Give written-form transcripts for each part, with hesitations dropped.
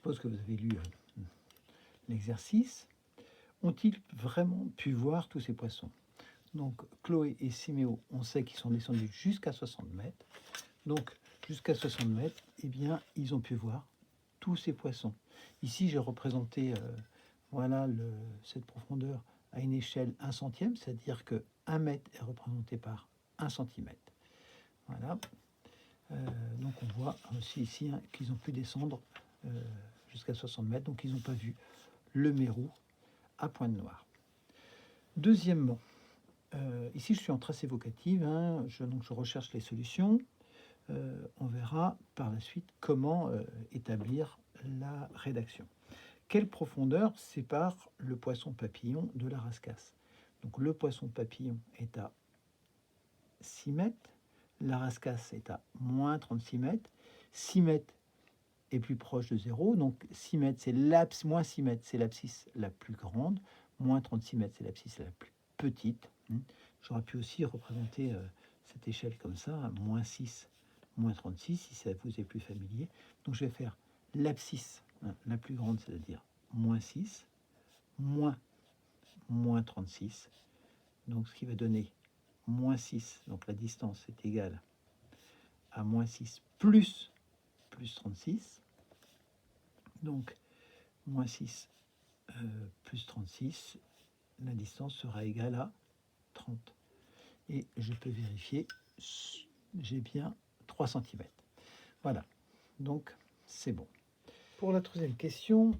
suppose que vous avez lu l'exercice. Ont-ils vraiment pu voir tous ces poissons? Donc, Chloé et Siméo, on sait qu'ils sont descendus jusqu'à 60 mètres. Donc, jusqu'à 60 mètres, eh bien, ils ont pu voir tous ces poissons. Ici, j'ai représenté voilà, cette profondeur à une échelle 1 centième, c'est-à-dire que 1 mètre est représenté par 1 centimètre. Voilà. Donc, on voit aussi ici qu'ils ont pu descendre jusqu'à 60 mètres, donc ils n'ont pas vu le mérou à pointe noire. Deuxièmement, ici je suis en trace évocative, donc je recherche les solutions. On verra par la suite comment établir la rédaction. Quelle profondeur sépare le poisson papillon de la rascasse? Donc le poisson papillon est à 6 mètres, la rascasse est à moins 36 mètres, 6 mètres est plus proche de 0, donc 6 mètres c'est moins 6 mètres c'est l'abscisse la plus grande, moins 36 mètres c'est l'abscisse la plus petite. J'aurais pu aussi représenter cette échelle comme ça, moins 6, moins 36, si ça vous est plus familier. Donc je vais faire l'abscisse la plus grande, c'est-à-dire moins 6, moins 36, donc ce qui va donner moins 6, donc la distance est égale à moins 6 plus 36, donc moins 6 plus 36, la distance sera égale à 30. Et je peux vérifier, j'ai bien 3 cm. Voilà, donc c'est bon. Pour la troisième question,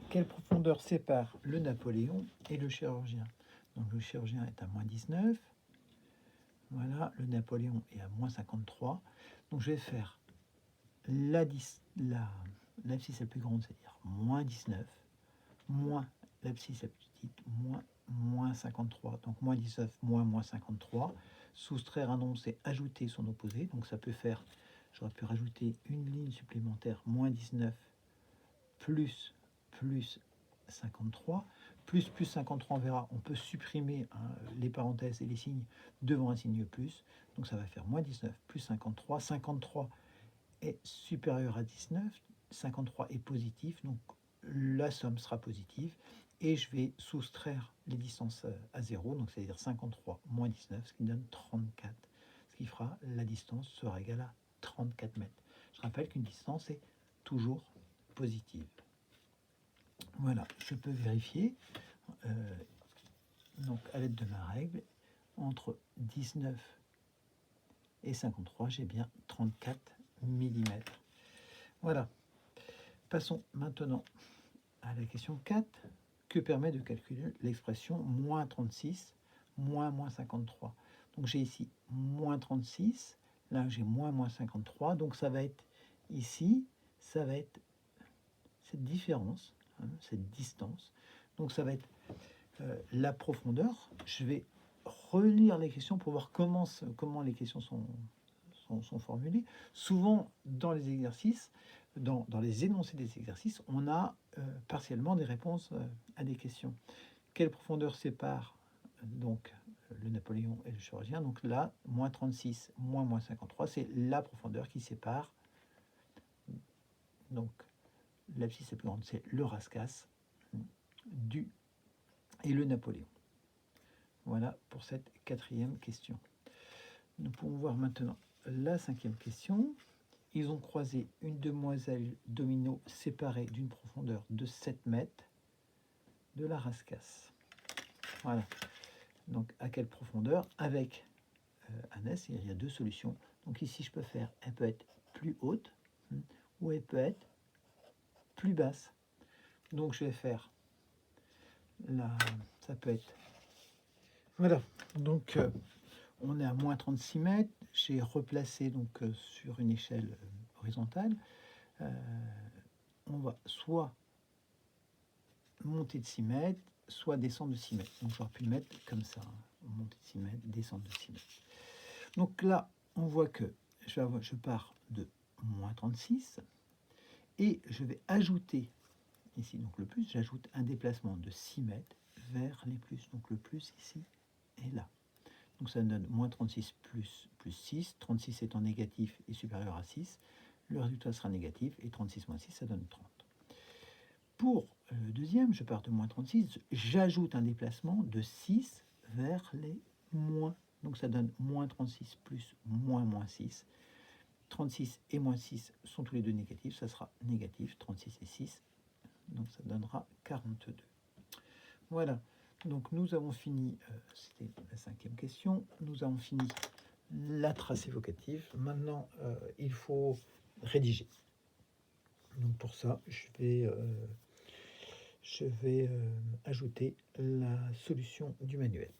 quelle profondeur sépare le Napoléon et le chirurgien? Donc le chirurgien est à moins 19. Voilà, le Napoléon est à moins 53. Donc je vais faire l'abscisse la plus grande, c'est-à-dire moins 19, moins l'abscisse la plus petite, moins 53. Donc moins 19, moins 53. Soustraire un nombre, c'est ajouter son opposé. Donc ça peut faire, j'aurais pu rajouter une ligne supplémentaire, moins 19 plus 53. Plus 53, on verra, on peut supprimer les parenthèses et les signes devant un signe plus. Donc ça va faire moins 19 plus 53. 53 est supérieur à 19. 53 est positif, donc la somme sera positive. Et je vais soustraire les distances à 0, donc c'est-à-dire 53 moins 19, ce qui donne 34. Ce qui fera la distance sera égale à 34 mètres. Je rappelle qu'une distance est toujours positive. Voilà, je peux vérifier, donc à l'aide de ma règle, entre 19 et 53, j'ai bien 34 mm. Voilà. Passons maintenant à la question 4. Que permet de calculer l'expression moins 36, moins 53? Donc j'ai ici moins 36, là j'ai moins 53, donc ça va être ici, ça va être cette différence, cette distance. Donc ça va être la profondeur. Je vais relire les questions pour voir comment les questions sont formulées. Souvent, dans les exercices, dans les énoncés des exercices, on a partiellement des réponses à des questions. Quelle profondeur sépare donc le Napoléon et le chirurgien? Donc là, moins 36, moins 53, c'est la profondeur qui sépare. Donc l'abscisse la plus grande, c'est le rascasse et le Napoléon. Voilà pour cette quatrième question. Nous pouvons voir maintenant la cinquième question. Ils ont croisé une demoiselle domino séparée d'une profondeur de 7 mètres de la rascasse. Voilà. Donc à quelle profondeur? Avec un S, il y a deux solutions. Donc ici, je peux faire, elle peut être plus haute ou elle peut être plus basse. Donc je vais faire ça peut être. Voilà. Donc on est à moins 36 mètres. J'ai replacé donc sur une échelle horizontale. On va soit monter de 6 mètres, soit descendre de 6 mètres. Donc j'aurais pu le mettre comme ça. Monter de 6 mètres, descendre de 6 mètres. Donc là, on voit que je pars de moins 36 et je vais ajouter ici, donc le plus, j'ajoute un déplacement de 6 mètres vers les plus. Donc le plus ici et là. Donc ça donne moins 36 plus 6. 36 étant négatif et supérieur à 6, le résultat sera négatif et 36 moins 6, ça donne 30. Pour le deuxième, je pars de moins 36, j'ajoute un déplacement de 6 vers les moins. Donc ça donne moins 36 plus moins 6. 36 et moins 6 sont tous les deux négatifs, ça sera négatif, 36 et 6, donc ça donnera 42. Voilà, donc nous avons fini, c'était la 5e question, nous avons fini la trace évocative. Maintenant, il faut rédiger. Donc pour ça, je vais ajouter la solution du manuel.